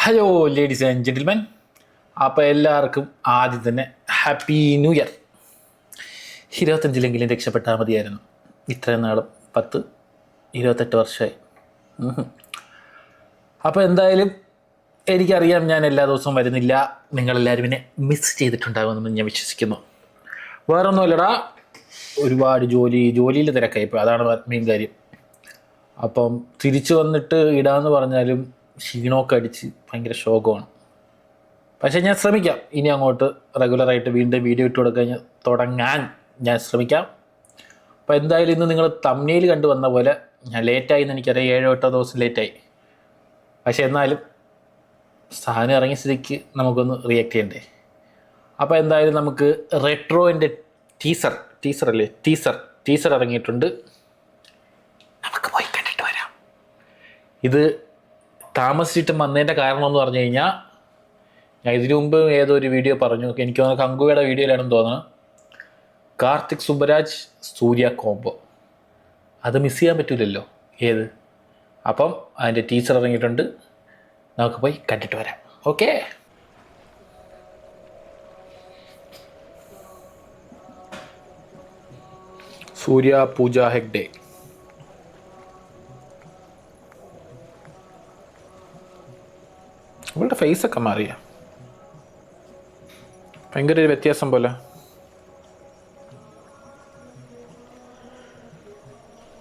Hello ladies and gentlemen, അപ്പോൾ എല്ലാവർക്കും ആദ്യം തന്നെ ഹാപ്പി ന്യൂ ഇയർ. 25 രക്ഷപ്പെട്ടാൽ മതിയായിരുന്നു. ഇത്രയും നാളും 28 വർഷമായി. അപ്പോൾ എന്തായാലും എനിക്കറിയാം ഞാൻ എല്ലാ ദിവസവും വരുന്നില്ല, നിങ്ങളെല്ലാവരും എന്നെ മിസ് ചെയ്തിട്ടുണ്ടാകുമെന്ന് ഞാൻ വിശ്വസിക്കുന്നു. വേറൊന്നുമില്ലടാ, ഒരുപാട് ജോലിയിൽ തിരക്കായിപ്പോൾ, അതാണ് മെയിൻ കാര്യം. അപ്പം തിരിച്ചു വന്നിട്ട് ഇടാമെന്ന് പറഞ്ഞാലും ക്ഷീണമൊക്കെ അടിച്ച് ഭയങ്കര ശോകമാണ്. പക്ഷേ ഞാൻ ശ്രമിക്കാം, ഇനി അങ്ങോട്ട് റെഗുലറായിട്ട് വീണ്ടും വീഡിയോ ഇട്ട് തുടങ്ങാൻ ഞാൻ ശ്രമിക്കാം. അപ്പോൾ എന്തായാലും ഇന്ന് നിങ്ങൾ തമ്പ്നെയിൽ കണ്ടു വന്ന പോലെ ഞാൻ ലേറ്റായി എന്ന് എനിക്കറിയാം, 7-8 ദിവസം ലേറ്റായി. പക്ഷേ എന്നാലും സാധനം ഇറങ്ങിയ സ്ഥിതിക്ക് നമുക്കൊന്ന് റിയാക്ട് ചെയ്യണ്ടേ. അപ്പോൾ എന്തായാലും നമുക്ക് റെട്രോൻ്റെ ടീസർ ഇറങ്ങിയിട്ടുണ്ട്. നമുക്ക് പോയി കണ്ടിട്ട് വരാം. ഇത് താമസിച്ചിട്ട് വന്നതിൻ്റെ കാരണം എന്ന് പറഞ്ഞു കഴിഞ്ഞാൽ, ഞാൻ ഇതിനു മുമ്പ് ഏതോ ഒരു വീഡിയോ പറഞ്ഞു, എനിക്ക് തോന്നുന്നു കങ്കുവയുടെ വീഡിയോയിലാണെന്ന് തോന്നുന്നു, കാർത്തിക് സുബ്ബരാജ് സൂര്യ കോംബോ. അത് മിസ് ചെയ്യാൻ പറ്റില്ലല്ലോ ഏത്. അപ്പം അതിൻ്റെ ടീച്ചർ ഇറങ്ങിയിട്ടുണ്ട്, നമുക്ക് പോയി കണ്ടിട്ട് വരാം. ഓക്കെ. സൂര്യ പൂജ ഹെഗ്ഡെ. അവളുടെ ഫേസൊക്കെ മാറിയ ഭയങ്കര ഒരു വ്യത്യാസം പോലെ.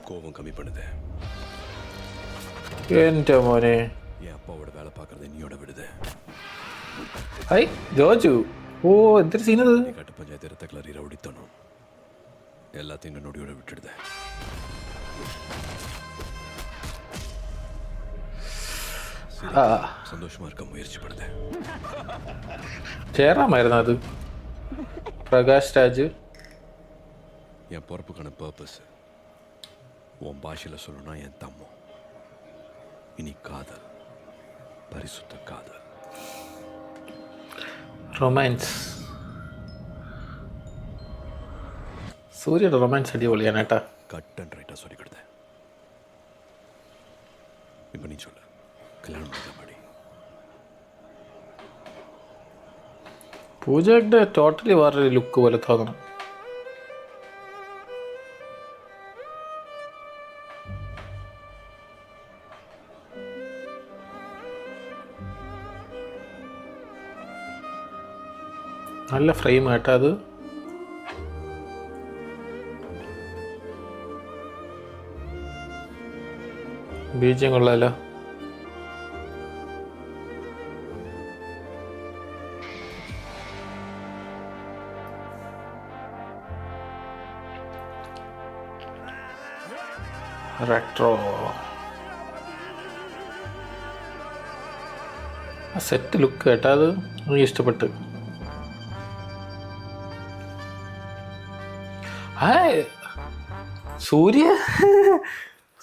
கோபம் கம்மி பண்ணுது. എൻ്റെ മോനെ, என் அப்பாவோட வேலை பார்க்கறது என்னையோட விடுது. ഹായ് ജോജു. ഓ, എന്തൊരു സീനത്. கட்ட பஞ்சாயத்து ரத்த கிளறி ரவுடித்தனும் எல்லாத்தையும் இந்த நொடியோட விட்டுடுது. சந்தோஷமா இருக்க முயற்சி பண்ணுது. ചേരാമായിരുന്നു അത്. പ്രകാശ് രാജ്. என் பொறுப்புக்கான பர்பஸ் உன் பாஷையில சொல்லணும்னா என் தம்மம். இனி காதல், பரிசுத்த காதல், റൊമാൻസ്. സൂര്യയുടെ റൊമാൻസ് അടിപൊളിയാണ് കേട്ടാ. கட் அண்ட் ரைட்டா சொல்லி கொடுத்தேன். இப்போ நீ சொல்லு, கல்யாணம் பண்ணிக்க மாடி. പൂജയുടെ ടോട്ടലി വേറൊരു ലുക്ക് പോലെ തോന്നണം. നല്ല ഫ്രെയിം കേട്ടാ അത്. ബീജം കൊള്ളാലോ. റെട്രോ സെറ്റ് ലുക്ക് കേട്ടാ അത് എനിക്ക് ഇഷ്ടപ്പെട്ട്.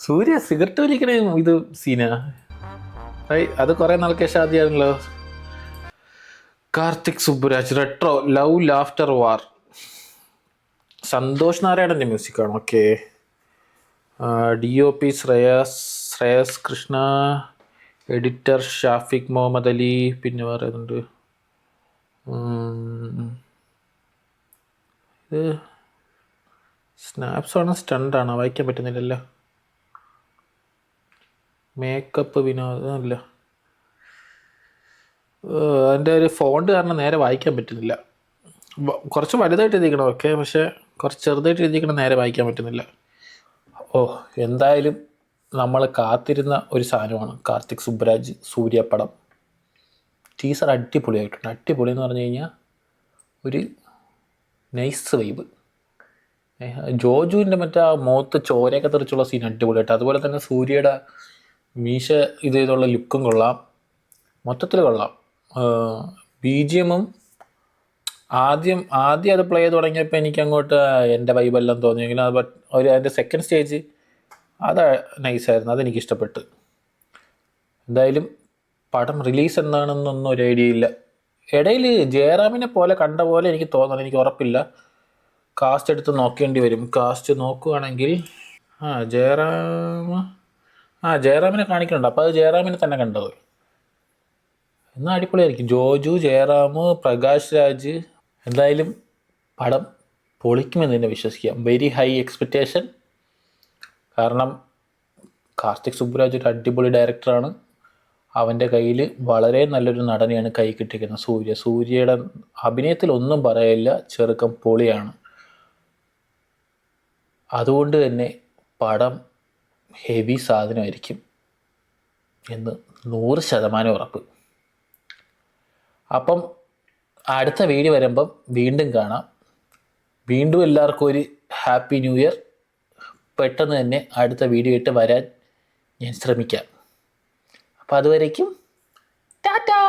സൂര്യ സിഗരറ്റ് വലിക്കണേ ഇത് സീനാ. അത് കുറേ നാൾക്ക് ശേഷം ആദ്യമാണല്ലോ. Karthik Subbaraj retro love laughter war. Santhosh നാരായണൻ്റെ മ്യൂസിക്കാണ്. Okay. DOP Shreyas Krishna, editor Shafeeq Muhammad Ali. പിന്നെ വേറെ ഏതുണ്ട്? ഇത് സ്നാപ്സ് ആണോ സ്റ്റണ്ടാണോ വായിക്കാൻ പറ്റുന്നില്ലല്ലോ. മേക്കപ്പ് വിനോദം അല്ല, അതിൻ്റെ ഒരു ഫോണ്ട് കാരണം നേരെ വായിക്കാൻ പറ്റുന്നില്ല. കുറച്ച് വലുതായിട്ട് എഴുതിക്കണം, ഓക്കെ, പക്ഷേ കുറച്ച് ചെറുതായിട്ട് എഴുതിക്കണം, നേരെ വായിക്കാൻ പറ്റുന്നില്ല. ഓ, എന്തായാലും നമ്മൾ കാത്തിരുന്ന ഒരു സാധനമാണ് കാർത്തിക് സുബ്ബരാജ് സൂര്യ പടം. ടീസർ അടിപൊളിയായിട്ടുണ്ട്. അടിപൊളി എന്ന് പറഞ്ഞു കഴിഞ്ഞാൽ ഒരു നൈസ് വൈബ്. ജോജുവിൻ്റെ മറ്റേ ആ മുഖത്ത് ചോരയൊക്കെ തെറിച്ചുള്ള സീൻ അടിപൊളിയായിട്ട്. അതുപോലെ തന്നെ സൂര്യയുടെ മീശ ഇതുള്ള ലുക്കും കൊള്ളാം, മൊത്തത്തിൽ കൊള്ളാം. BGM ആദ്യം അത് പ്ലേ ചെയ്ത് തുടങ്ങിയപ്പോൾ എനിക്ക് അങ്ങോട്ട് എൻ്റെ വൈബെല്ലാം തോന്നിയെങ്കിലും അതിൻ്റെ സെക്കൻഡ് സ്റ്റേജ് അത് നൈസായിരുന്നു, അതെനിക്കിഷ്ടപ്പെട്ട്. എന്തായാലും പടം റിലീസ് എന്താണെന്നൊന്നും ഒരു ഐഡിയ ഇല്ല. ഇടയിൽ ജയറാമിനെ പോലെ കണ്ട പോലെ എനിക്ക് തോന്നണം, എനിക്ക് ഉറപ്പില്ല. കാസ്റ്റ് എടുത്ത് നോക്കേണ്ടി വരും. കാസ്റ്റ് നോക്കുകയാണെങ്കിൽ ജയറാമിനെ കാണിക്കുന്നുണ്ട്. അപ്പോൾ അത് ജയറാമിനെ തന്നെ കണ്ടത്. എന്നാൽ അടിപൊളിയായിരിക്കും. ജോജു, ജയറാം, പ്രകാശ് രാജ്, എന്തായാലും പടം പൊളിക്കുമെന്ന് തന്നെ വിശ്വസിക്കാം. Very high expectation. കാരണം കാർത്തിക് സുബ്രാജ് ഒരു അടിപൊളി ഡയറക്ടറാണ്. അവൻ്റെ കയ്യിൽ വളരെ നല്ലൊരു നടനെയാണ് കൈ കിട്ടിയിരിക്കുന്നത്. സൂര്യയുടെ അഭിനയത്തിൽ ഒന്നും പറയില്ല, ചെറുക്കം പൊളിയാണ്. അതുകൊണ്ട് തന്നെ പടം ഹെവി സാധനമായിരിക്കും എന്ന് 100% ഉറപ്പ്. അപ്പം അടുത്ത വീഡിയോ വരുമ്പം വീണ്ടും കാണാം. വീണ്ടും എല്ലാവർക്കും ഒരു ഹാപ്പി ന്യൂ ഇയർ. പെട്ടെന്ന് തന്നെ അടുത്ത വീഡിയോ ഇട്ട് വരാൻ ഞാൻ ശ്രമിക്കാം. അപ്പോൾ അതുവരേക്കും ടാറ്റാ.